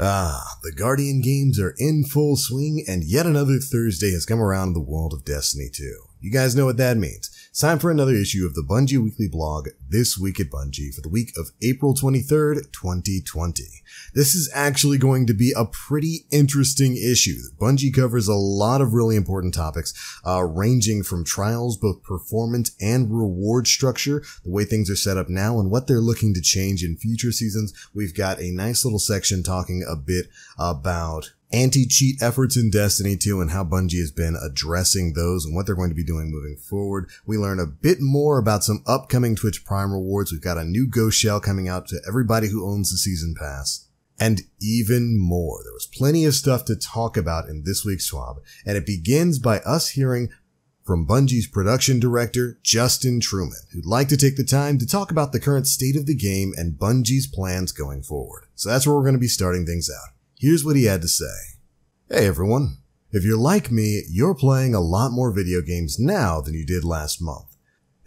The Guardian games are in full swing, and yet another Thursday has come around in the world of Destiny 2. You guys know what that means. It's time for another issue of the Bungie Weekly Blog, This Week at Bungie, for the week of April 23rd, 2020. This is actually going to be a pretty interesting issue. Bungie covers a lot of really important topics, ranging from trials, both performance and reward structure, the way things are set up now, and what they're looking to change in future seasons. We've got a nice little section talking a bit about anti-cheat efforts in Destiny 2 and how Bungie has been addressing those and what they're going to be doing moving forward. We learn a bit more about some upcoming Twitch Prime rewards. We've got a new Ghost Shell coming out to everybody who owns the Season Pass. And even more. There was plenty of stuff to talk about in this week's Swab, and it begins by us hearing from Bungie's production director, Justin Truman, who'd like to take the time to talk about the current state of the game and Bungie's plans going forward. So that's where we're going to be starting things out. Here's what he had to say. Hey everyone. If you're like me, you're playing a lot more video games now than you did last month.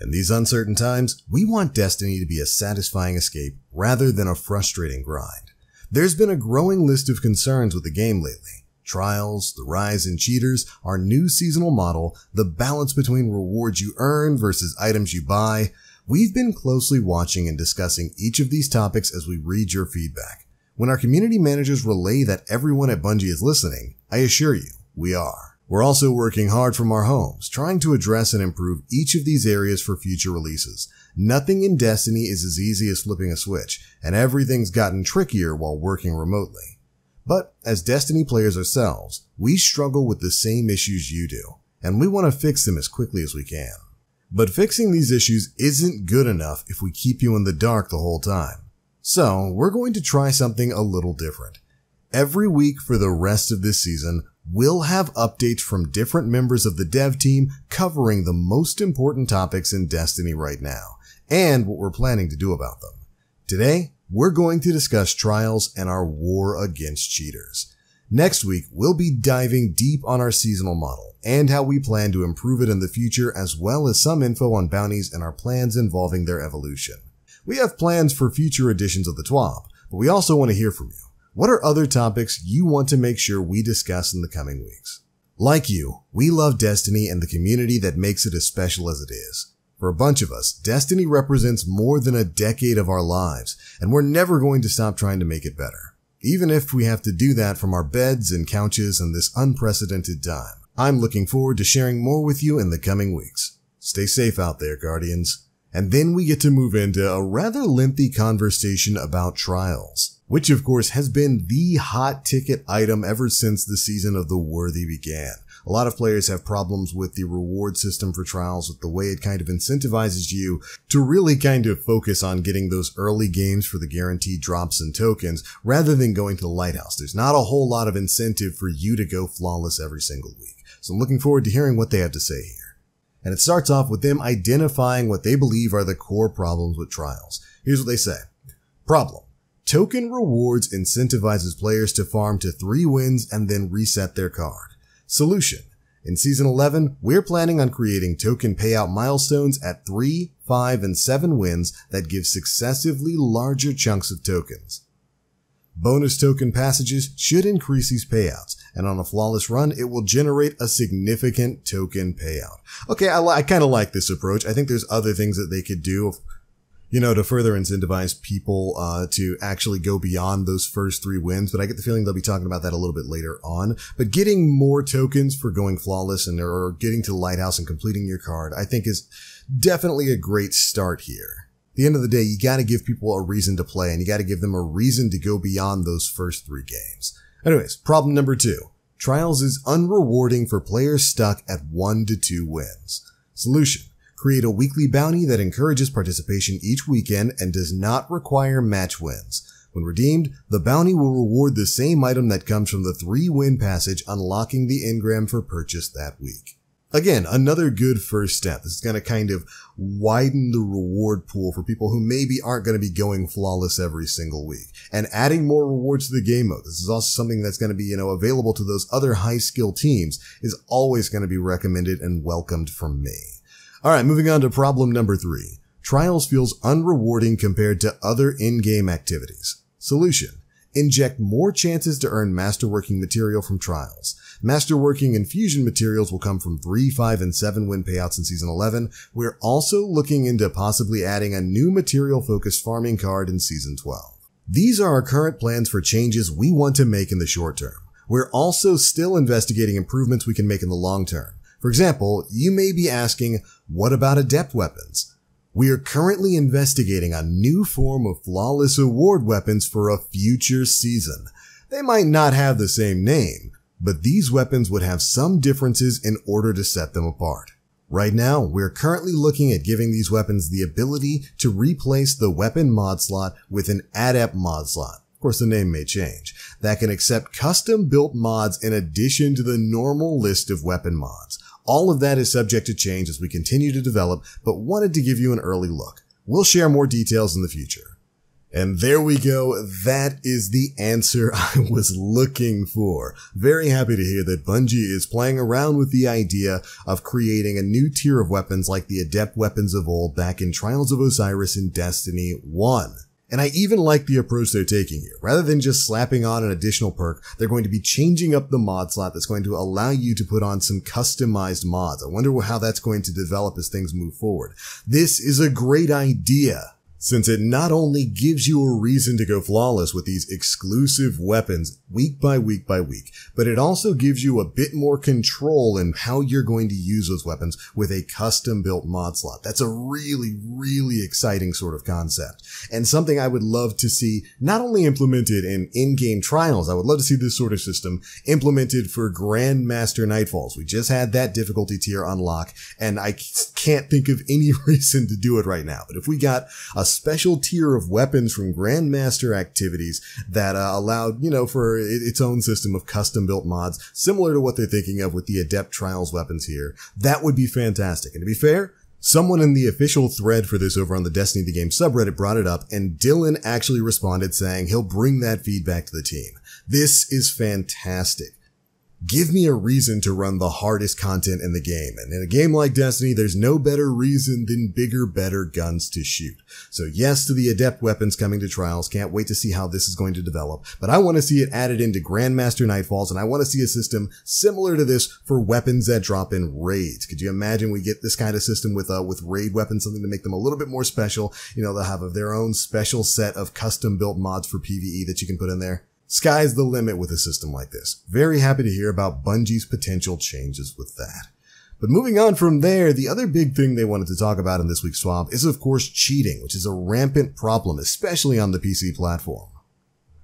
In these uncertain times, we want Destiny to be a satisfying escape rather than a frustrating grind. There's been a growing list of concerns with the game lately. Trials, the rise in cheaters, our new seasonal model, the balance between rewards you earn versus items you buy. We've been closely watching and discussing each of these topics as we read your feedback. When our community managers relay that everyone at Bungie is listening, I assure you, we are. We're also working hard from our homes, trying to address and improve each of these areas for future releases. Nothing in Destiny is as easy as flipping a switch, and everything's gotten trickier while working remotely. But as Destiny players ourselves, we struggle with the same issues you do, and we want to fix them as quickly as we can. But fixing these issues isn't good enough if we keep you in the dark the whole time. So, we're going to try something a little different. Every week for the rest of this season, we'll have updates from different members of the dev team covering the most important topics in Destiny right now, and what we're planning to do about them. Today, we're going to discuss trials and our war against cheaters. Next week, we'll be diving deep on our seasonal model and how we plan to improve it in the future, as well as some info on bounties and our plans involving their evolution. We have plans for future editions of the TWAB, but we also want to hear from you. What are other topics you want to make sure we discuss in the coming weeks? Like you, we love Destiny and the community that makes it as special as it is. For a bunch of us, Destiny represents more than a decade of our lives, and we're never going to stop trying to make it better. Even if we have to do that from our beds and couches in this unprecedented time. I'm looking forward to sharing more with you in the coming weeks. Stay safe out there, Guardians. And then we get to move into a rather lengthy conversation about trials, which of course has been the hot ticket item ever since the Season of the Worthy began. A lot of players have problems with the reward system for trials, with the way it kind of incentivizes you to really kind of focus on getting those early games for the guaranteed drops and tokens rather than going to the lighthouse. There's not a whole lot of incentive for you to go flawless every single week. So I'm looking forward to hearing what they have to say here. And it starts off with them identifying what they believe are the core problems with trials. Here's what they say. Problem. Token rewards incentivizes players to farm to 3 wins and then reset their card. Solution. In Season 11, we're planning on creating token payout milestones at 3, 5, and 7 wins that give successively larger chunks of tokens. Bonus token passages should increase these payouts, and on a flawless run, it will generate a significant token payout. Okay, I kind of like this approach. I think there's other things that they could do, to further incentivize people to actually go beyond those first 3 wins, but I get the feeling they'll be talking about that a little bit later on. But getting more tokens for going flawless or getting to the lighthouse and completing your card, I think is definitely a great start here. At the end of the day, you got to give people a reason to play, and you got to give them a reason to go beyond those first 3 games. Anyways, problem number 2. Trials is unrewarding for players stuck at 1 to 2 wins. Solution. Create a weekly bounty that encourages participation each weekend and does not require match wins. When redeemed, the bounty will reward the same item that comes from the 3-win passage, unlocking the engram for purchase that week. Again, another good first step. This is going to kind of widen the reward pool for people who maybe aren't going to be going flawless every single week. And adding more rewards to the game mode. This is also something that's going to be, available to those other high skill teams, is always going to be recommended and welcomed from me. Alright, moving on to problem number 3. Trials feels unrewarding compared to other in-game activities. Solution. inject more chances to earn masterworking material from trials. Masterworking and fusion materials will come from 3, 5, and 7 win payouts in Season 11. We're also looking into possibly adding a new material-focused farming card in Season 12. These are our current plans for changes we want to make in the short term. We're also still investigating improvements we can make in the long term. For example, you may be asking, what about adept weapons? We are currently investigating a new form of flawless award weapons for a future season. They might not have the same name, but these weapons would have some differences in order to set them apart. Right now, we're currently looking at giving these weapons the ability to replace the weapon mod slot with an adept mod slot. Of course, the name may change. That can accept custom-built mods in addition to the normal list of weapon mods. All of that is subject to change as we continue to develop, but wanted to give you an early look. We'll share more details in the future. And there we go. That is the answer I was looking for. Very happy to hear that Bungie is playing around with the idea of creating a new tier of weapons like the adept weapons of old back in Trials of Osiris in Destiny 1. And I even like the approach they're taking here. Rather than just slapping on an additional perk, they're going to be changing up the mod slot that's going to allow you to put on some customized mods. I wonder how that's going to develop as things move forward. This is a great idea, since it not only gives you a reason to go flawless with these exclusive weapons week by week by week, but it also gives you a bit more control in how you're going to use those weapons with a custom-built mod slot. That's a really, really exciting sort of concept, and something I would love to see not only implemented in in-game trials. I would love to see this sort of system implemented for Grandmaster Nightfalls. We just had that difficulty tier unlock, and I can't think of any reason to do it right now. But if we got a special tier of weapons from Grandmaster activities that allowed, for its own system of custom-built mods, similar to what they're thinking of with the Adept Trials weapons here, that would be fantastic. And to be fair, someone in the official thread for this over on the Destiny the Game subreddit brought it up, and Dylan actually responded saying he'll bring that feedback to the team. This is fantastic. Give me a reason to run the hardest content in the game, and in a game like Destiny, there's no better reason than bigger, better guns to shoot. So yes to the adept weapons coming to Trials, can't wait to see how this is going to develop, but I want to see it added into Grandmaster Nightfalls, and I want to see a system similar to this for weapons that drop in raids. Could you imagine we get this kind of system with raid weapons, something to make them a little bit more special? They'll have their own special set of custom-built mods for PvE that you can put in there. Sky's the limit with a system like this. Very happy to hear about Bungie's potential changes with that. But moving on from there, the other big thing they wanted to talk about in this week's swap is of course cheating, which is a rampant problem, especially on the PC platform.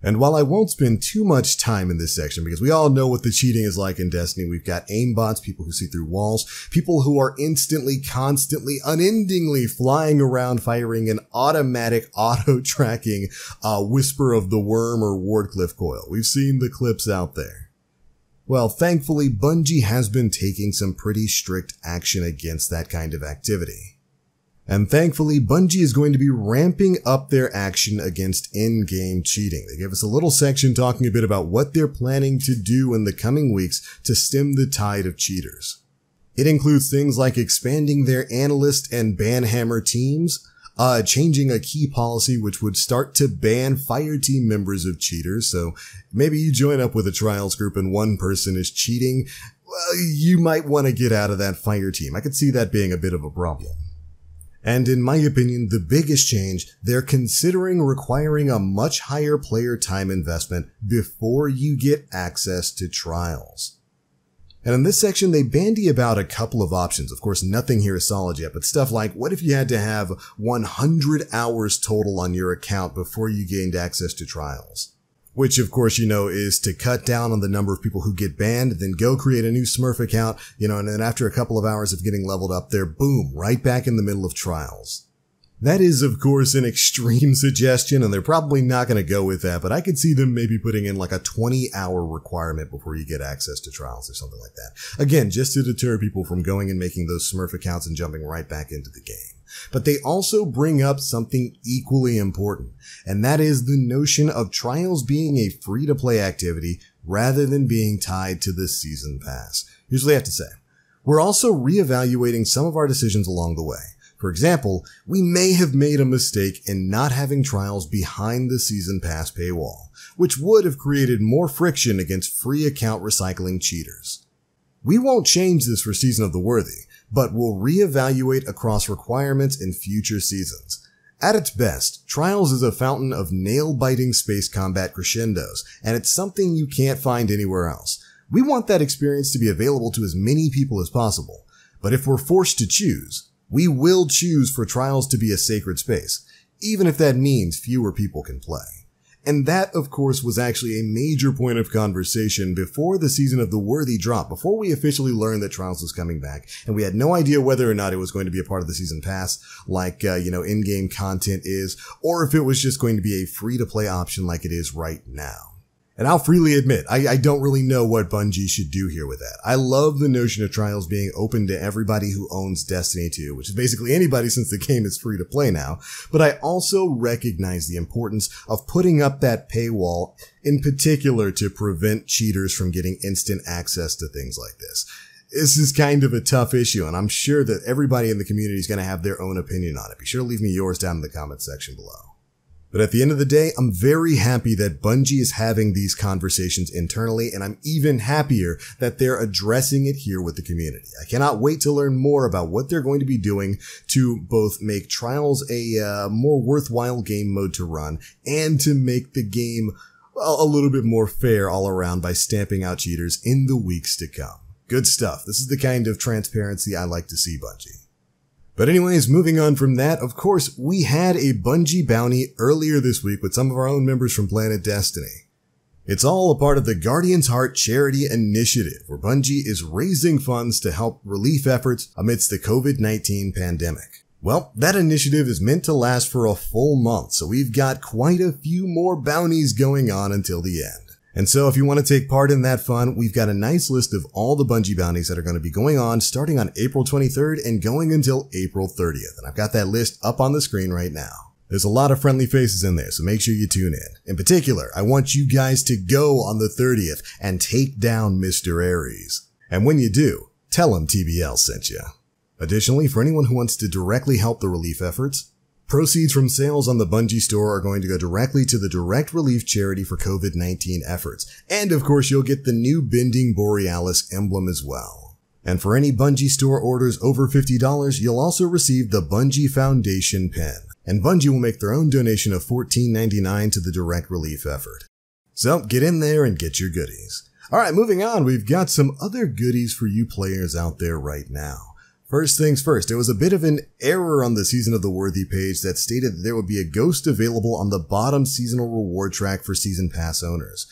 And while I won't spend too much time in this section, because we all know what the cheating is like in Destiny, we've got aimbots, people who see through walls, people who are instantly, constantly, unendingly flying around firing an automatic auto-tracking Whisper of the Worm or Wardcliff coil. We've seen the clips out there. Well, thankfully, Bungie has been taking some pretty strict action against that kind of activity. And thankfully, Bungie is going to be ramping up their action against in-game cheating. They gave us a little section talking a bit about what they're planning to do in the coming weeks to stem the tide of cheaters. It includes things like expanding their analyst and banhammer teams, changing a key policy which would start to ban fireteam members of cheaters. So maybe you join up with a trials group and one person is cheating. Well, you might want to get out of that fireteam. I could see that being a bit of a problem. And in my opinion, the biggest change, they're considering requiring a much higher player time investment before you get access to trials. And in this section, they bandy about a couple of options. Of course, nothing here is solid yet, but stuff like, what if you had to have 100 hours total on your account before you gained access to trials? Which, of course, is to cut down on the number of people who get banned, then go create a new Smurf account, and then after a couple of hours of getting leveled up, they're boom, right back in the middle of trials. That is, of course, an extreme suggestion, and they're probably not going to go with that, but I could see them maybe putting in like a 20-hour requirement before you get access to trials or something like that. Again, just to deter people from going and making those Smurf accounts and jumping right back into the game. But they also bring up something equally important, and that is the notion of trials being a free-to-play activity rather than being tied to the season pass. Here's what they have to say. We're also reevaluating some of our decisions along the way. For example, we may have made a mistake in not having trials behind the season pass paywall, which would have created more friction against free account recycling cheaters. We won't change this for Season of the Worthy, but we'll reevaluate across requirements in future seasons. At its best, Trials is a fountain of nail-biting space combat crescendos, and it's something you can't find anywhere else. We want that experience to be available to as many people as possible, but if we're forced to choose, we will choose for Trials to be a sacred space, even if that means fewer people can play. And that, of course, was actually a major point of conversation before the Season of the Worthy drop, before we officially learned that Trials was coming back, and we had no idea whether or not it was going to be a part of the Season Pass, like, in-game content is, or if it was just going to be a free-to-play option like it is right now. And I'll freely admit, I don't really know what Bungie should do here with that. I love the notion of Trials being open to everybody who owns Destiny 2, which is basically anybody since the game is free to play now, but I also recognize the importance of putting up that paywall, in particular to prevent cheaters from getting instant access to things like this. This is kind of a tough issue, and I'm sure that everybody in the community is going to have their own opinion on it. Be sure to leave me yours down in the comment section below. But at the end of the day, I'm very happy that Bungie is having these conversations internally, and I'm even happier that they're addressing it here with the community. I cannot wait to learn more about what they're going to be doing to both make Trials a more worthwhile game mode to run, and to make the game a little bit more fair all around by stamping out cheaters in the weeks to come. Good stuff. This is the kind of transparency I like to see, Bungie. But anyways, moving on from that, of course, we had a Bungie bounty earlier this week with some of our own members from Planet Destiny. It's all a part of the Guardian's Heart Charity Initiative, where Bungie is raising funds to help relief efforts amidst the COVID-19 pandemic. Well, that initiative is meant to last for a full month, so we've got quite a few more bounties going on until the end. And so if you want to take part in that fun, we've got a nice list of all the Bungie bounties that are going to be going on starting on April 23rd and going until April 30th. And I've got that list up on the screen right now. There's a lot of friendly faces in there, so make sure you tune in. In particular, I want you guys to go on the 30th and take down Mr. Ares. And when you do, tell him TBL sent you. Additionally, for anyone who wants to directly help the relief efforts, proceeds from sales on the Bungie store are going to go directly to the Direct Relief Charity for COVID-19 efforts. And of course, you'll get the new Bending Borealis emblem as well. And for any Bungie store orders over $50, you'll also receive the Bungie Foundation pin. And Bungie will make their own donation of $14.99 to the Direct Relief effort. So get in there and get your goodies. Alright, moving on, we've got some other goodies for you players out there right now. First things first, there was a bit of an error on the Season of the Worthy page that stated that there would be a ghost available on the bottom seasonal reward track for Season Pass owners.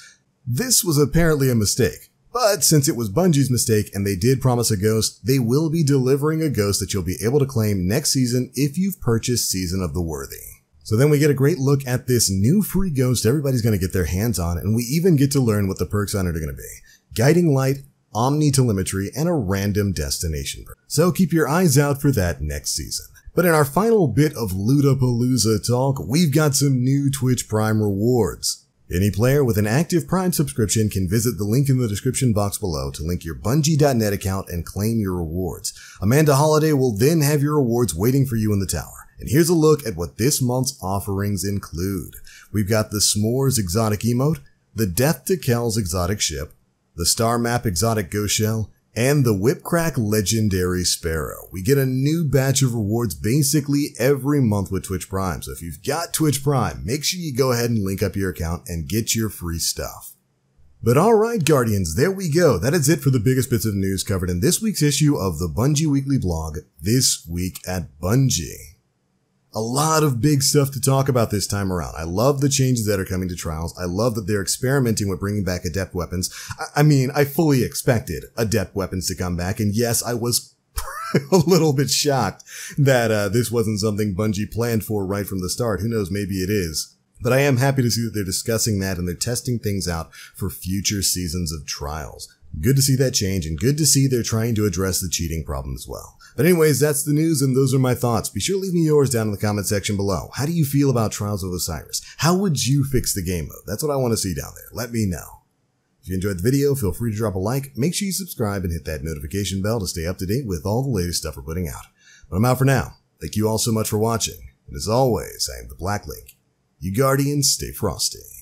This was apparently a mistake, but since it was Bungie's mistake and they did promise a ghost, they will be delivering a ghost that you'll be able to claim next season if you've purchased Season of the Worthy. So then we get a great look at this new free ghost everybody's going to get their hands on, and we even get to learn what the perks on it are going to be. Guiding Light, Omni-telemetry, and a random destination. So keep your eyes out for that next season. But in our final bit of Lootapalooza talk, we've got some new Twitch Prime rewards. Any player with an active Prime subscription can visit the link in the description box below to link your Bungie.net account and claim your rewards. Amanda Holiday will then have your rewards waiting for you in the tower. And here's a look at what this month's offerings include. We've got the S'mores exotic emote, the Death to Kel's exotic ship, the Star Map exotic ghost shell, and the Whipcrack legendary sparrow. We get a new batch of rewards basically every month with Twitch Prime. So if you've got Twitch Prime, make sure you go ahead and link up your account and get your free stuff. But alright Guardians, there we go. That is it for the biggest bits of news covered in this week's issue of the Bungie Weekly Blog, This Week at Bungie. A lot of big stuff to talk about this time around. I love the changes that are coming to Trials. I love that they're experimenting with bringing back adept weapons. I mean, I fully expected adept weapons to come back, and yes, I was a little bit shocked that this wasn't something Bungie planned for right from the start. Who knows, maybe it is. But I am happy to see that they're discussing that and they're testing things out for future seasons of Trials. Good to see that change, and good to see they're trying to address the cheating problem as well. But anyways, that's the news, and those are my thoughts. Be sure to leave me yours down in the comment section below. How do you feel about Trials of Osiris? How would you fix the game mode? That's what I want to see down there. Let me know. If you enjoyed the video, feel free to drop a like, make sure you subscribe, and hit that notification bell to stay up to date with all the latest stuff we're putting out. But I'm out for now. Thank you all so much for watching, and as always, I am the Black Link. You Guardians, stay frosty.